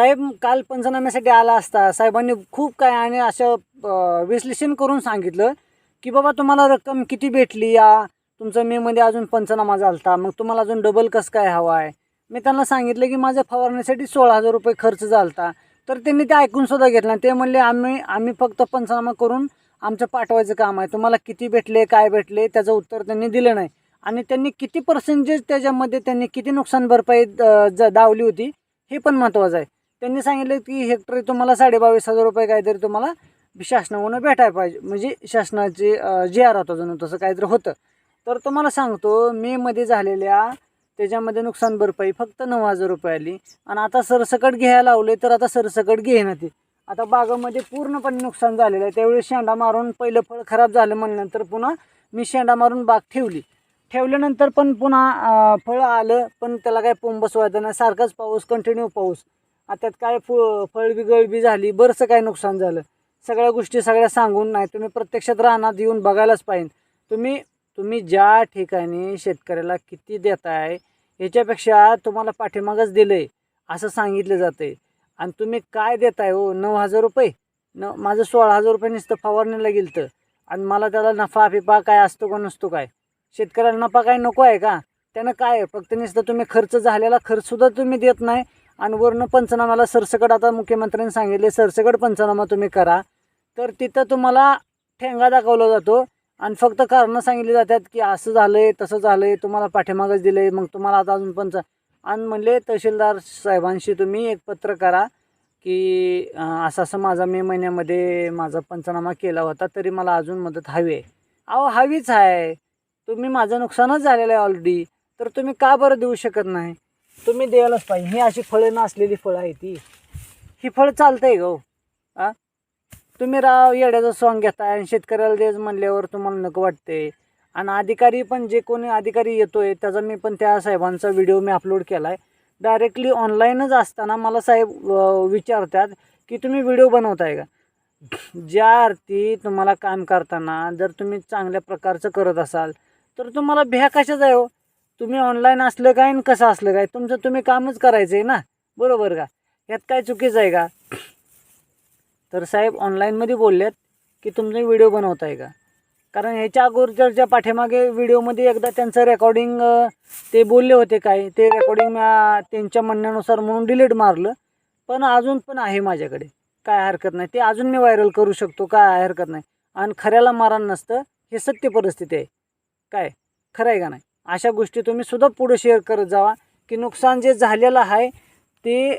साहेब काल पंचनाम्यासाठी आला असता, साहेबांनी खूप काय आणि असं विश्लेषण करून सांगितलं की बाबा तुम्हाला रक्कम किती भेटली, या तुमचा मेमध्ये अजून पंचनामा झालता, मग तुम्हाला अजून डबल कसं काय हवा आहे. मी त्यांना सांगितलं की माझ्या फवारण्यासाठी 16,000 रुपये खर्च झालता. तर त्यांनी ते ऐकूनसुद्धा घेतलं. ते म्हणले आम्ही फक्त पंचनामा करून आमचं पाठवायचं काम आहे, तुम्हाला किती भेटले काय भेटले त्याचं उत्तर त्यांनी दिलं नाही. आणि त्यांनी किती पर्सेंटेज त्याच्यामध्ये त्यांनी किती नुकसान भरपाई दावली होती हे पण महत्त्वाचं आहे. त्यांनी सांगितलं की हेक्टरी तुम्हाला 22,500 रुपये काहीतरी तुम्हाला शासनाकडून भेटायला पाहिजे, म्हणजे शासनाचे जे आर होतं जणू तसं काहीतरी होतं. तर तुम्हाला सांगतो मेमध्ये झालेल्या त्याच्यामध्ये नुकसान भरपाई फक्त 9,000 रुपये आली. आणि आता सरसकट घ्यायला लावले तर आता सरसकट घेईना ती. आता बागामध्ये पूर्णपणे नुकसान झालेलं आहे. त्यावेळी शेंडा मारून पहिलं फळ खराब झालं म्हणल्यानंतर पुन्हा मी शेंडा मारून बाग ठेवल्यानंतर पण पुन्हा फळं आलं, पण त्याला काय पोंब बसवायचं नाही, सारखाच पाऊस, कंटिन्यू पाऊस. आता त्यात काय फळबी गळबी झाली, बरंचसं काय नुकसान झालं. सगळ्या गोष्टी सगळ्या सांगून नाही, तुम्ही प्रत्यक्षात रानात येऊन बघायलाच पाहिजे. तुम्ही ज्या ठिकाणी शेतकऱ्याला किती देताय याच्यापेक्षा तुम्हाला पाठीमागच दिलं आहे असं सांगितलं जातं आहे. आणि तुम्ही काय देताय हो, 9,000 रुपये. माझं 16,000 रुपये नुसतं फवारणीला गेलं तर, आणि मला त्याला नफा फिफा काय असतो का नसतो काय. शेतकऱ्याला नफा काय नको आहे का, त्यानं काय फक्त नुसतं तुम्ही खर्च झालेला खर्चसुद्धा तुम्ही देत नाही. आणि वरनं पंचनामाला सरसकट आता मुख्यमंत्र्यांनी सांगितले सरसकट पंचनामा तुम्ही करा. तर तिथं तुम्हाला ठेंगा दाखवला जातो आणि फक्त कारणं सांगितली जातात की असं झालं आहे तसं झालं आहे, तुम्हाला पाठीमागच दिलं आहे, मग तुम्हाला आता अजून आणि म्हणले तहसीलदार साहेबांशी तुम्ही एक पत्र करा की असं असं माझा मे महिन्यामध्ये माझा पंचनामा केला होता, तरी मला अजून मदत हवी आहे. अहो हवीच आहे, तुम्ही माझं नुकसानच झालेलं आहे ऑलरेडी, तर तुम्ही का बरं देऊ शकत नाही. तुम्ही द्यायलाच पाहिजे. ही अशी फळं नसलेली फळं आहे ती, ही फळं चालतंय गो. तुम्ही राव येड्याचं सॉंग घेताय आणि शेतकऱ्याला देज म्हणल्यावर तुम्हाला नको वाटते. आणि अधिकारी पण जे कोणी अधिकारी येतोय त्याचा मी पण त्या साहेबांचा व्हिडिओ मी अपलोड केला आहे. डायरेक्टली ऑनलाईनच असताना मला साहेब विचारतात की तुम्ही व्हिडिओ बनवताय का. ज्या अर्थी तुम्हाला काम करताना जर तुम्ही चांगल्या प्रकारचं करत असाल तर तुम्हाला भ्या कशाच आहे हो. तुम्ही ऑनलाईन असलं काय आणि कसं असलं काय, तुमचं तुम्ही कामच करायचं आहे ना, बरोबर का. यात काय चुकीचं आहे का. तर साहेब ऑनलाईनमध्ये बोललेत की तुमचं व्हिडिओ बनवताय का. कारण ह्याच्या अगोदरच्या पाठीमागे व्हिडिओमध्ये एकदा त्यांचं रेकॉर्डिंग ते बोलले होते काय, ते रेकॉर्डिंग त्यांच्या म्हणण्यानुसार म्हणून डिलीट मारलं. पण अजून पण आहे माझ्याकडे, काय हरकत नाही, ते अजून मी व्हायरल करू शकतो, काय हरकत नाही. आणि खऱ्याला मारण नसतं, हे सत्य परिस्थिती आहे. काय खरं आहे का नाही. अशा गोष्टी तुम्ही सुद्धा पुढे शेअर करत जावा की नुकसान जे झालेलं आहे ते